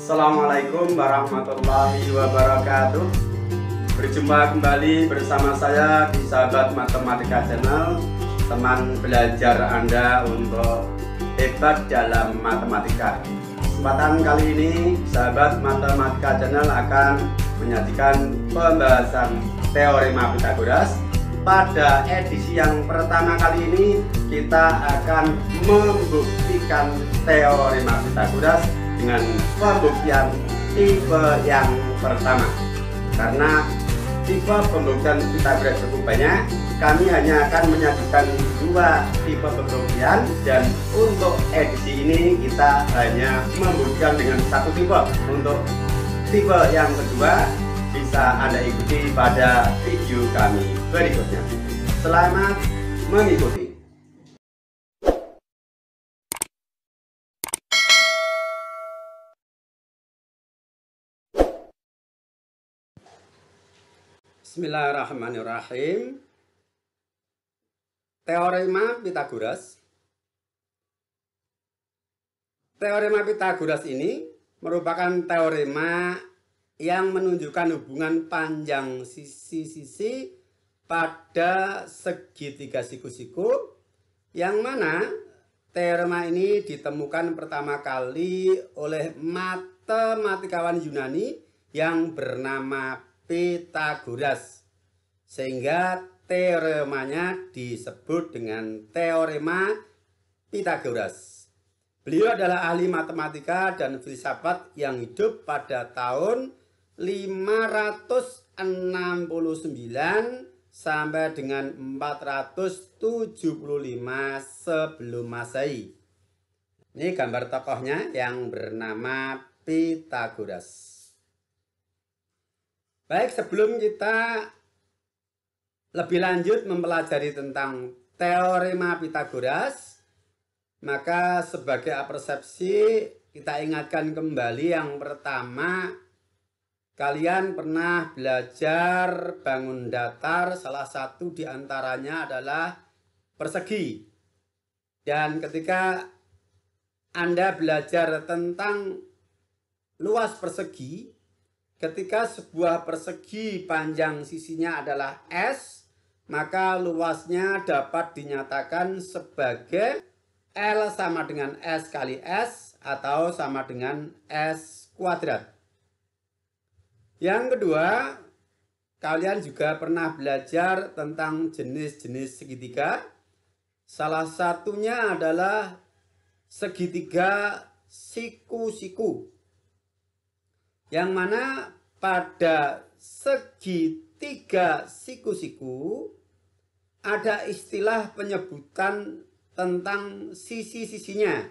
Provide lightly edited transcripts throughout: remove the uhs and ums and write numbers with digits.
Assalamualaikum warahmatullahi wabarakatuh. Berjumpa kembali bersama saya di Sahabat Matematika Channel, teman belajar Anda untuk hebat dalam matematika. Kesempatan kali ini Sahabat Matematika Channel akan menyajikan pembahasan teorema Pythagoras. Pada edisi yang pertama kali ini kita akan membuktikan teorema Pythagoras dengan pembuktian tipe yang pertama. Karena tipe pembuktian Pythagoras cukup banyak, kami hanya akan menyajikan dua tipe pembuktian, dan untuk edisi ini kita hanya membuktikan dengan satu tipe. Untuk tipe yang kedua bisa Anda ikuti pada video kami berikutnya. Selamat mengikuti. Bismillahirrahmanirrahim. Teorema Pythagoras. Teorema Pythagoras ini merupakan teorema yang menunjukkan hubungan panjang sisi-sisi pada segitiga siku-siku, yang mana teorema ini ditemukan pertama kali oleh matematikawan Yunani yang bernama Pythagoras, sehingga teoremanya disebut dengan teorema Pythagoras. Beliau adalah ahli matematika dan filsafat yang hidup pada tahun 569 sampai dengan 475 sebelum Masehi. Ini gambar tokohnya yang bernama Pythagoras. Baik, sebelum kita lebih lanjut mempelajari tentang teorema Pythagoras, maka sebagai persepsi kita ingatkan kembali yang pertama, kalian pernah belajar bangun datar, salah satu diantaranya adalah persegi. Dan ketika Anda belajar tentang luas persegi, ketika sebuah persegi panjang sisinya adalah S, maka luasnya dapat dinyatakan sebagai L sama dengan S kali S atau sama dengan S kuadrat. Yang kedua, kalian juga pernah belajar tentang jenis-jenis segitiga. Salah satunya adalah segitiga siku-siku, yang mana pada segitiga siku-siku ada istilah penyebutan tentang sisi-sisinya.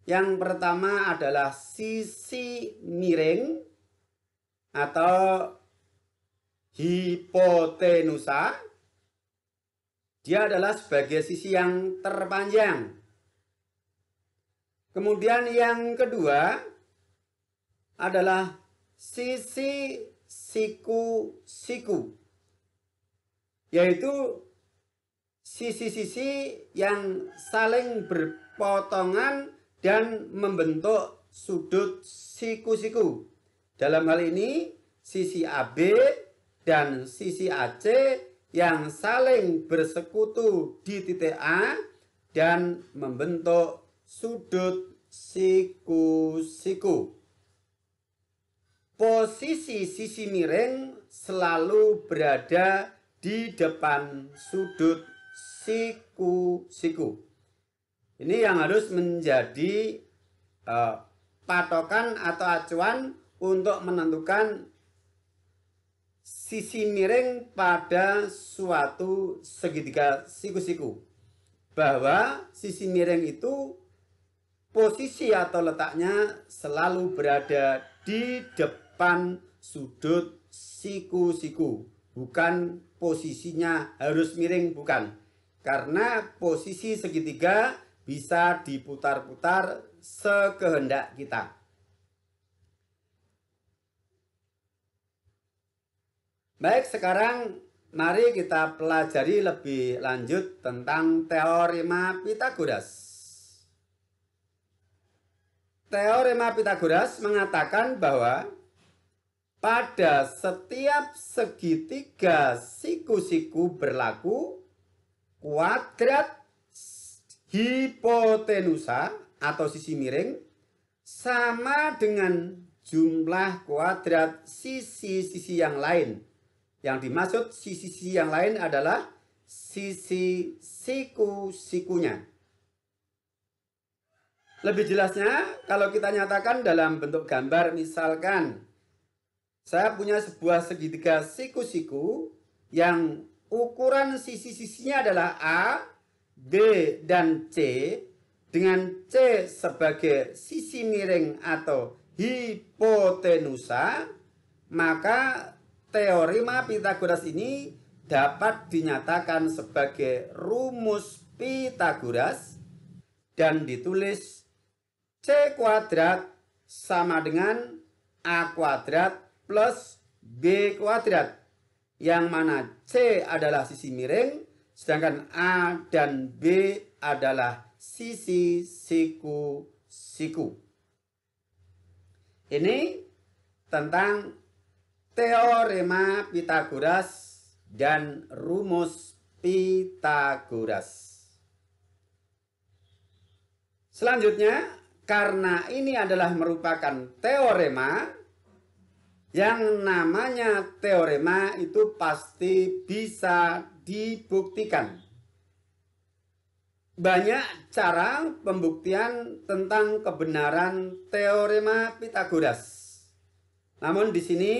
Yang pertama adalah sisi miring atau hipotenusa. Dia adalah sebagai sisi yang terpanjang. Kemudian yang kedua adalah sisi siku-siku, yaitu sisi-sisi yang saling berpotongan dan membentuk sudut siku-siku. Dalam hal ini sisi AB dan sisi AC yang saling bersekutu di titik A dan membentuk sudut siku-siku. Posisi sisi miring selalu berada di depan sudut siku-siku. Ini yang harus menjadi patokan atau acuan untuk menentukan sisi miring pada suatu segitiga siku-siku. Bahwa sisi miring itu posisi atau letaknya selalu berada di depan sudut siku-siku. Bukan posisinya harus miring, bukan. Karena posisi segitiga bisa diputar-putar sekehendak kita. Baik, sekarang mari kita pelajari lebih lanjut tentang teorema Pythagoras. teorema Pythagoras mengatakan bahwa pada setiap segitiga siku-siku berlaku kuadrat hipotenusa atau sisi miring sama dengan jumlah kuadrat sisi-sisi yang lain. Yang dimaksud sisi-sisi yang lain adalah sisi siku-sikunya. Lebih jelasnya, kalau kita nyatakan dalam bentuk gambar, misalkan saya punya sebuah segitiga siku-siku yang ukuran sisi-sisinya adalah A, B, dan C, dengan C sebagai sisi miring atau hipotenusa, maka teorema Pythagoras ini dapat dinyatakan sebagai rumus Pythagoras dan ditulis C kuadrat sama dengan A kuadrat plus B kuadrat, yang mana C adalah sisi miring sedangkan A dan B adalah sisi siku-siku. Ini tentang teorema Pythagoras dan rumus Pythagoras. Selanjutnya, karena ini adalah merupakan teorema, yang namanya teorema itu pasti bisa dibuktikan. Banyak cara pembuktian tentang kebenaran teorema Pythagoras. Namun di sini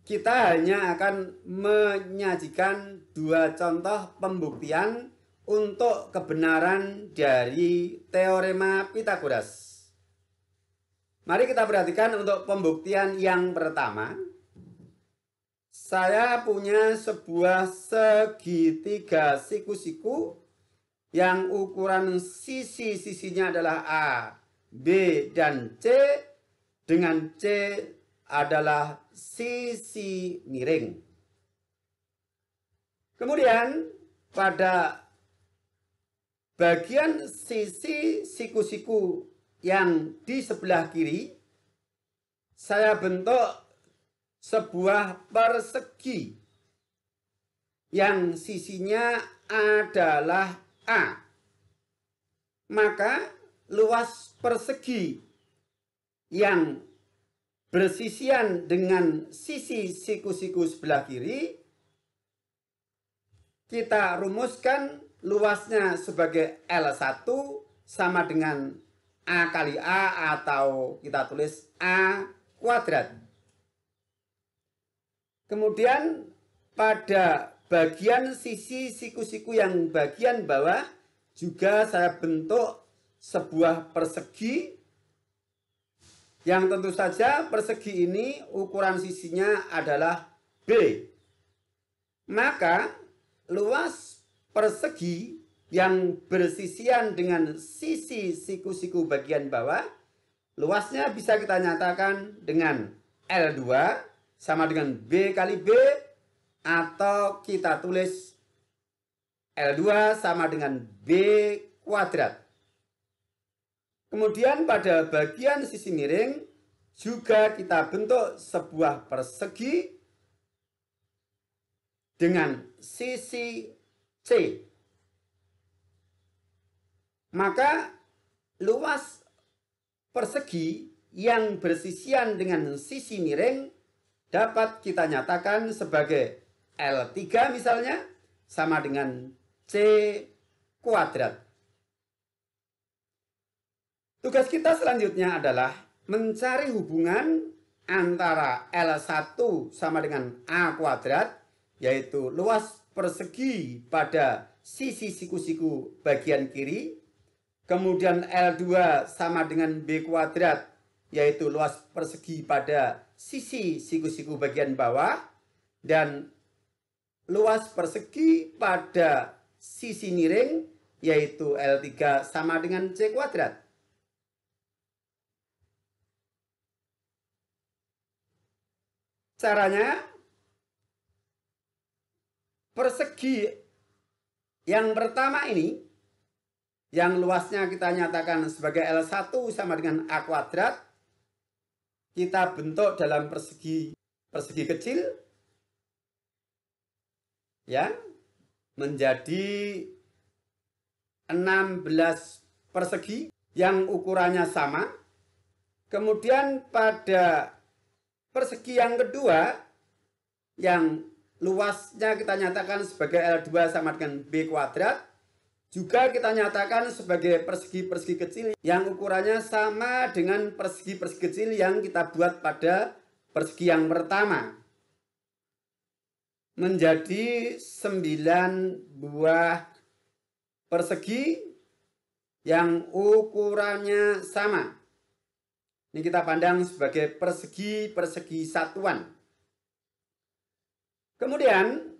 kita hanya akan menyajikan dua contoh pembuktian untuk kebenaran dari teorema Pythagoras. Mari kita perhatikan untuk pembuktian yang pertama. Saya punya sebuah segitiga siku-siku yang ukuran sisi-sisinya adalah A, B, dan C, dengan C adalah sisi miring. Kemudian pada bagian sisi siku-siku yang di sebelah kiri, saya bentuk sebuah persegi yang sisinya adalah A. Maka luas persegi yang bersisian dengan sisi siku-siku sebelah kiri, kita rumuskan luasnya sebagai L1 sama dengan A kali A, atau kita tulis A kuadrat. Kemudian pada bagian sisi siku-siku yang bagian bawah juga saya bentuk sebuah persegi yang tentu saja persegi ini ukuran sisinya adalah B. Maka luas persegi yang bersisian dengan sisi siku-siku bagian bawah, luasnya bisa kita nyatakan dengan L2 sama dengan B kali B, atau kita tulis L2 sama dengan B kuadrat. Kemudian pada bagian sisi miring juga kita bentuk sebuah persegi dengan sisi C. Maka luas persegi yang bersisian dengan sisi miring dapat kita nyatakan sebagai L3 misalnya sama dengan C kuadrat. Tugas kita selanjutnya adalah mencari hubungan antara L1 sama dengan A kuadrat, yaitu luas persegi pada sisi siku-siku bagian kiri. Kemudian L2 sama dengan B kuadrat, yaitu luas persegi pada sisi siku-siku bagian bawah. Dan luas persegi pada sisi miring, yaitu L3 sama dengan C kuadrat. Caranya, persegi yang pertama ini yang luasnya kita nyatakan sebagai L1 sama dengan A kuadrat, kita bentuk dalam persegi kecil, ya, menjadi 16 persegi yang ukurannya sama. Kemudian pada persegi yang kedua, yang luasnya kita nyatakan sebagai L2 sama dengan B kuadrat, juga kita nyatakan sebagai persegi-persegi kecil yang ukurannya sama dengan persegi-persegi kecil yang kita buat pada persegi yang pertama. Menjadi 9 buah persegi yang ukurannya sama. Ini kita pandang sebagai persegi-persegi satuan. Kemudian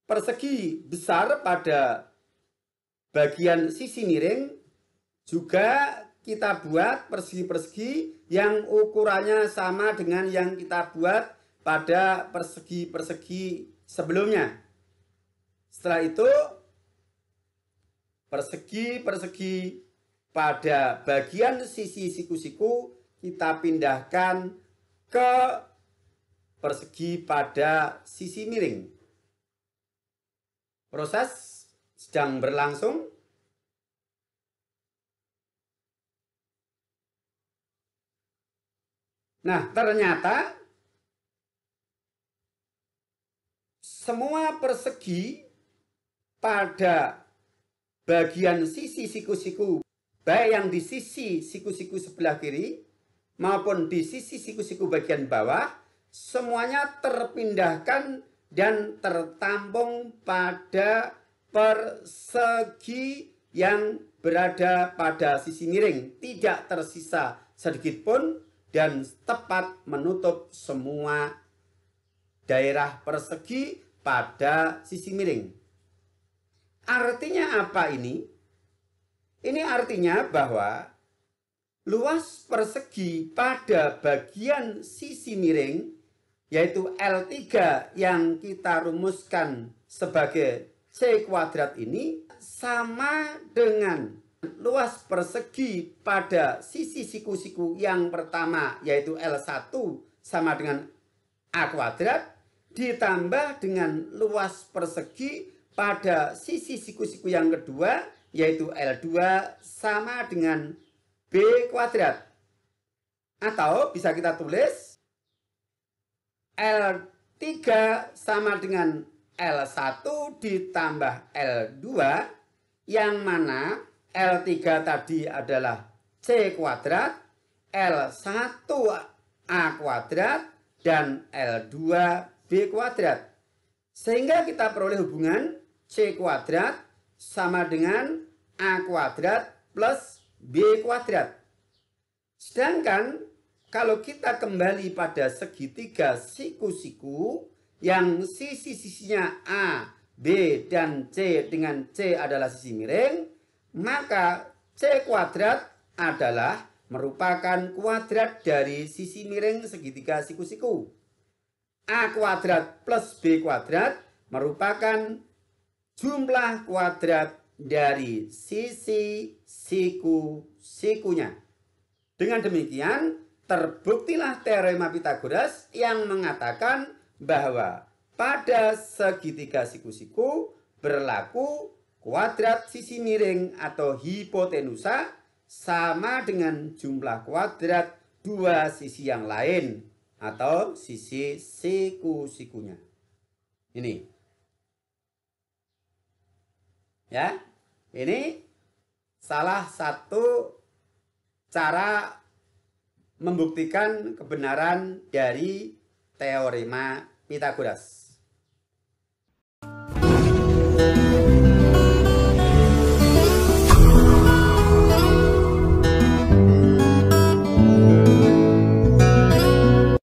persegi besar pada bagian sisi miring juga kita buat persegi-persegi yang ukurannya sama dengan yang kita buat pada persegi-persegi sebelumnya. Setelah itu persegi-persegi pada bagian sisi siku-siku kita pindahkan ke persegi pada sisi miring. Proses sedang berlangsung. Nah, ternyata semua persegi pada bagian sisi siku-siku, baik yang di sisi siku-siku sebelah kiri maupun di sisi siku-siku bagian bawah, semuanya terpindahkan dan tertampung pada persegi yang berada pada sisi miring, tidak tersisa sedikit pun dan tepat menutup semua daerah persegi pada sisi miring. Artinya apa ini? Ini artinya bahwa luas persegi pada bagian sisi miring, yaitu L3 yang kita rumuskan sebagai C kuadrat ini, sama dengan luas persegi pada sisi siku-siku yang pertama, yaitu L1 sama dengan A kuadrat, ditambah dengan luas persegi pada sisi siku-siku yang kedua, yaitu L2 sama dengan B kuadrat. Atau bisa kita tulis L3 sama dengan L1 ditambah L2, yang mana L3 tadi adalah C kuadrat, L1 A kuadrat, dan L2 B kuadrat. Sehingga kita peroleh hubungan C kuadrat sama dengan A kuadrat plus B kuadrat. Sedangkan kalau kita kembali pada segitiga siku-siku yang sisi-sisinya A, B, dan C dengan C adalah sisi miring, maka C kuadrat adalah merupakan kuadrat dari sisi miring segitiga siku-siku. A kuadrat plus B kuadrat merupakan jumlah kuadrat dari sisi siku-sikunya. Dengan demikian, terbuktilah teorema Pythagoras yang mengatakan bahwa pada segitiga siku-siku berlaku kuadrat sisi miring atau hipotenusa sama dengan jumlah kuadrat dua sisi yang lain atau sisi siku-sikunya. Ini. Ya. Ini salah satu cara membuktikan kebenaran dari teorema Pythagoras.